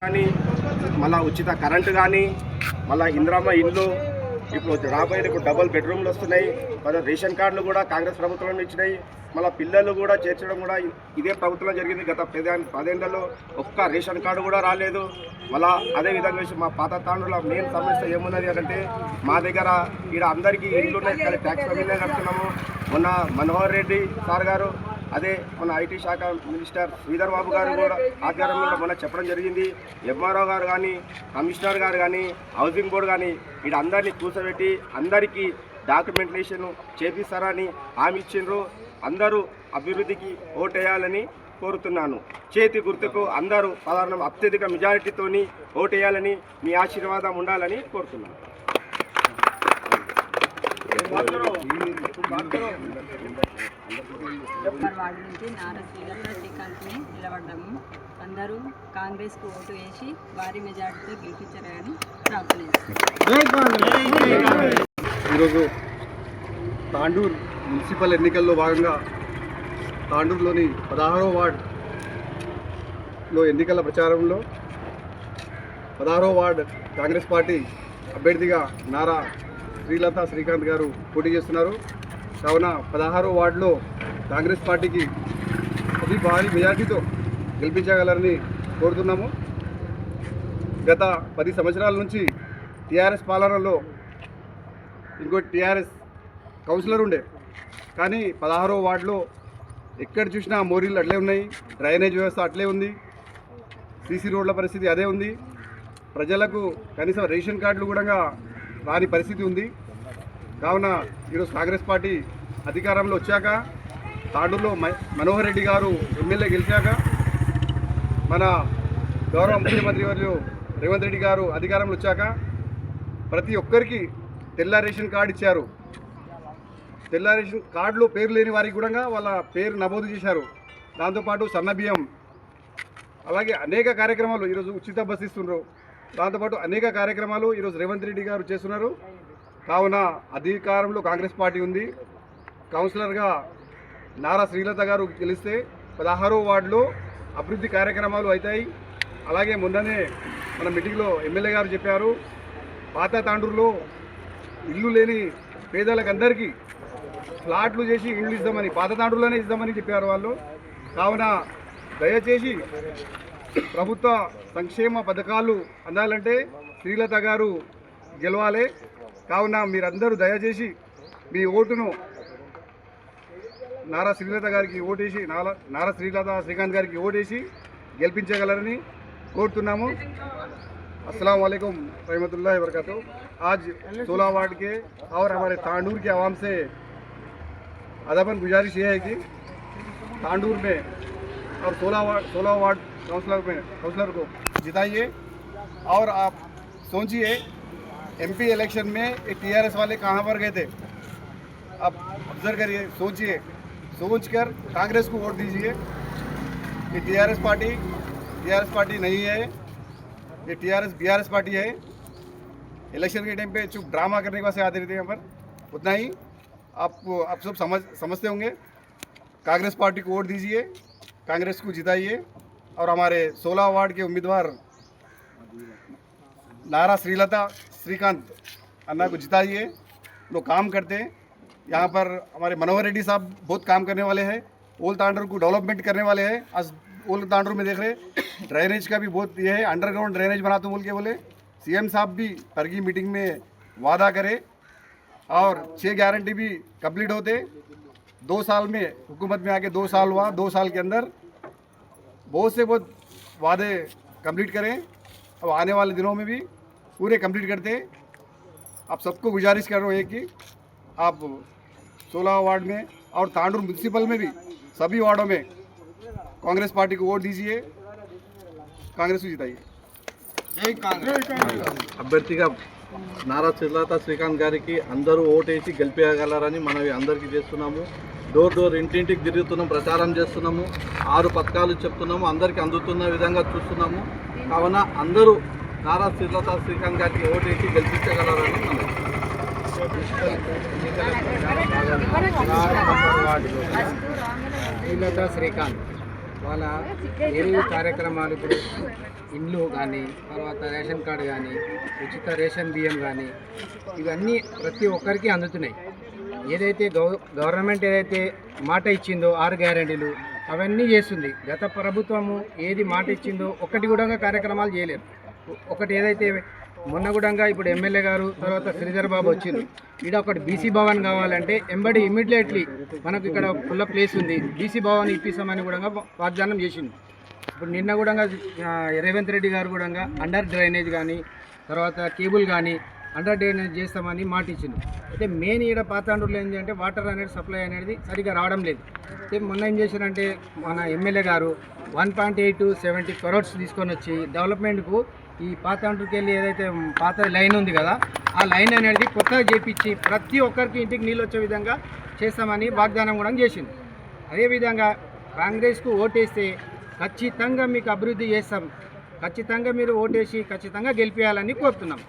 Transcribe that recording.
కానీ మళ్ళీ ఉచిత కరెంటు కానీ మళ్ళీ ఇందిరమ్మ ఇండ్లు ఇప్పుడు రాబోయే ఇప్పుడు డబుల్ బెడ్రూమ్లు వస్తున్నాయి. మన రేషన్ కార్డులు కూడా కాంగ్రెస్ ప్రభుత్వంలో ఇచ్చినాయి. మళ్ళీ పిల్లలు కూడా చేర్చడం కూడా ఇదే ప్రభుత్వంలో జరిగింది. గత 10 ఒక్క రేషన్ కార్డు కూడా రాలేదు. మళ్ళీ అదేవిధంగా మా పాత తాండ్రుల మెయిన్ సమస్య ఏమున్నది అంటే మా దగ్గర ఇక్కడ అందరికీ ఇల్లు ఉన్నాయి కానీ ట్యాక్స్ మీద కడుతున్నాము. మొన్న మనోహర్ రెడ్డి సార్ గారు అదే మన ఐటీ శాఖ మినిస్టర్ శ్రీధర్ బాబు గారు కూడా ఆధ్వర్యంలో మొన్న చెప్పడం జరిగింది. ఎంఆర్ఓ గారు కానీ కమిషనర్ గారు కానీ హౌసింగ్ బోర్డు కానీ ఇక్కడ అందరినీ కూర్చోబెట్టి అందరికీ డాక్యుమెంటేషన్ చేపిస్తారని హామీ ఇచ్చిండ్రు. అందరూ అభివృద్ధికి ఓటేయాలని కోరుతున్నాను. చేతి గుర్తుకు అందరూ సాధారణ అత్యధిక మెజారిటీతోని ఓటేయాలని మీ ఆశీర్వాదం ఉండాలని కోరుతున్నాను. వార్డు నుంచి నారా శ్రీకాంత్ని నిలబడ్డాము. అందరూ కాంగ్రెస్కు ఓటు వేసి భారీ మెజార్టీతో గెలిపించారని ప్రార్థన. ఈరోజు తాండూరు మున్సిపల్ ఎన్నికల్లో భాగంగా తాండూరులోని 16వ వార్డులో ఎన్నికల ప్రచారంలో 16వ వార్డు కాంగ్రెస్ పార్టీ అభ్యర్థిగా నారా శ్రీలత శ్రీకాంత్ గారు పోటీ చేస్తున్నారు. కావున 16వ వార్డులో కాంగ్రెస్ పార్టీకి అతి భారీ మెజార్టీతో గెలిపించగలరని కోరుతున్నాము. గత 10 సంవత్సరాల నుంచి టీఆర్ఎస్ పాలనలో ఇంకో టీఆర్ఎస్ కౌన్సిలర్ ఉండే, కానీ 16వ వార్డులో ఎక్కడ చూసినా మోరీలు అట్లే ఉన్నాయి, డ్రైనేజ్ వ్యవస్థ అట్లే ఉంది, సీసీ రోడ్ల పరిస్థితి అదే ఉంది, ప్రజలకు కనీసం రేషన్ కార్డులు కూడా రాని పరిస్థితి ఉంది. కావున ఈరోజు కాంగ్రెస్ పార్టీ అధికారంలో వచ్చాక తాండూరులో మనోహర్ రెడ్డి గారు ఎమ్మెల్యే గెలిచాక మన గౌరవ ముఖ్యమంత్రి వర్యులు రేవంత్ రెడ్డి గారు అధికారంలో వచ్చాక ప్రతి ఒక్కరికి తెల్ల రేషన్ కార్డు ఇచ్చారు. తెల్ల రేషన్ కార్డులో పేరు లేని వారికి కూడా వాళ్ళ పేరు నమోదు చేశారు. దాంతోపాటు సన్నబియ్యం, అలాగే అనేక కార్యక్రమాలు ఈరోజు ఉచిత బస్సు ఇస్తున్నారు. దాంతోపాటు అనేక కార్యక్రమాలు ఈరోజు రేవంత్ రెడ్డి గారు చేస్తున్నారు. కావున అధికారంలో కాంగ్రెస్ పార్టీ ఉంది. కౌన్సిలర్గా నారా శ్రీలత గారు గెలిస్తే 16వ వార్డులో అభివృద్ధి కార్యక్రమాలు అవుతాయి. అలాగే మొన్ననే మన మీటింగ్లో ఎమ్మెల్యే గారు చెప్పారు, పాత తాండూరులో ఇల్లు లేని పేదలకు అందరికీ ఫ్లాట్లు చేసి ఇళ్ళు ఇద్దామని, పాత తాండూరులోనే ఇద్దామని చెప్పారు వాళ్ళు. కావున దయచేసి ప్రభుత్వ సంక్షేమ పథకాలు అందాలంటే శ్రీలత గారు గెలవాలి. కావున మీరందరూ దయచేసి మీ ఓటును నారా శ్రీలత గారికి ఓటేసి నారా శ్రీలత శ్రీకాంత్ గారికి ఓటేసి గెలిపించగలరని కోరుతున్నాము. अस्सलाम वालेकुम रहमतुल्लाहि व बरकातहू। आज 16 वार्ड के और हमारे तांडूर के आवाम से अदबन गुजारिश ये है कि तांडूर में और 16 वार्ड काउंसलर को जिताइए। और आप सोचिए एमपी इलेक्शन में टीआरएस वाले कहाँ पर गए थे, आप ऑब्जर्व करिए, सोचिए, सोचकर कांग्रेस को वोट दीजिए। ये टीआरएस पार्टी नहीं है, ये टीआरएस बीआरएस पार्टी है। इलेक्शन के टाइम पे चुप ड्रामा करने के वास्ते आते रहते हैं यहाँ पर। उतना ही आप सब समझते होंगे। कांग्रेस पार्टी को वोट दीजिए, कांग्रेस को जिताइए और हमारे 16 वार्ड के उम्मीदवार नारा श्रीलता श्रीकांत अन्ना को जिताइए। लोग काम करते हैं यहाँ पर। हमारे मनोहर रेड्डी साहब बहुत काम करने वाले हैं, ओल्ड तांडूर को डेवलपमेंट करने वाले हैं। आज ओल्ड तांडूर में देख रहे ड्रेनेज का भी बहुत ये है, अंडरग्राउंड ड्रेनेज बनाते बोल के बोले। सीएम साहब भी पर की मीटिंग में वादा करे और 6 गारंटी भी कंप्लीट होते। 2 साल में हुकूमत में आके 2 साल हुआ, 2 साल के अंदर बहुत से बहुत वादे कंप्लीट करें। अब आने वाले दिनों में भी पूरे कंप्लीट करते। आप सबको गुजारिश कर रहे हैं कि आप 16 वार्ड में और तांडूर म्यूनसिपल में भी सभी वार्डों में कांग्रेस पार्टी को वोट दीजिए, कांग्रेस को जिताइए। जय कांग्रेस। అభ్యర్థిగా నారా శ్రీలత శ్రీకాంత్ గారికి అందరూ ఓటేసి గెలిపించగలరని మనం అందరికీ చేస్తున్నాము. డోర్ డోర్ ఇంటింటికి తిరుగుతున్నాం, ప్రచారం చేస్తున్నాము, 6 పథకాలు చెప్తున్నాము, అందరికీ అందుతున్న విధంగా చూస్తున్నాము. కావున అందరూ నారా శ్రీలత శ్రీకాంత్ గారికి ఓటేసి గెలిపించగలరని మనం శ్రీలత శ్రీకాంత్ వాళ్ళ ఏవి కార్యక్రమాలు ఇప్పుడు ఇండ్లు కానీ తర్వాత రేషన్ కార్డు కానీ ఉచిత రేషన్ బియ్యం కానీ ఇవన్నీ ప్రతి ఒక్కరికి అందుతున్నాయి. ఏదైతే గవర్నమెంట్ ఏదైతే మాట ఇచ్చిందో 6 గ్యారెంటీలు అవన్నీ చేస్తుంది. గత ప్రభుత్వము ఏది మాట ఇచ్చిందో ఒకటి కూడా కార్యక్రమాలు చేయలేరు. ఒకటి ఏదైతే మొన్న కూడా ఇప్పుడు ఎమ్మెల్యే గారు తర్వాత శ్రీధర్ బాబు వచ్చింది, ఇక్కడ ఒకటి బీసీ భవన్ కావాలంటే ఎంబడి ఇమ్మీడియట్లీ మనకు ఇక్కడ ఫుల్ ప్లేస్ ఉంది, బీసీ భవన్ ఇప్పిస్తామని కూడా వాగ్దానం చేసింది. ఇప్పుడు నిన్న కూడా రేవంత్ రెడ్డి గారు కూడా అండర్ డ్రైనేజ్ కానీ తర్వాత కేబుల్ కానీ అండర్ డ్రైనేజ్ చేస్తామని మాట ఇచ్చింది. అయితే మెయిన్ ఇక్కడ పాతాండూరులో ఏంటంటే వాటర్ అనేది సప్లై అనేది సరిగా రావడం లేదు. అయితే మొన్న ఏం చేశారంటే మన ఎమ్మెల్యే గారు 1.870 crores తీసుకొని వచ్చి డెవలప్మెంట్కు ఈ పాతాండూరుకి వెళ్ళి ఏదైతే పాత లైన్ ఉంది కదా ఆ లైన్ అనేది కొత్తగా చేపించి ప్రతి ఒక్కరికి ఇంటికి నీళ్ళు వచ్చే విధంగా చేస్తామని వాగ్దానం కూడా చేసింది. అదేవిధంగా కాంగ్రెస్కు ఓటేస్తే ఖచ్చితంగా మీకు అభివృద్ధి చేస్తాం, ఖచ్చితంగా మీరు ఓటేసి ఖచ్చితంగా గెలిపేయాలని కోరుతున్నాం.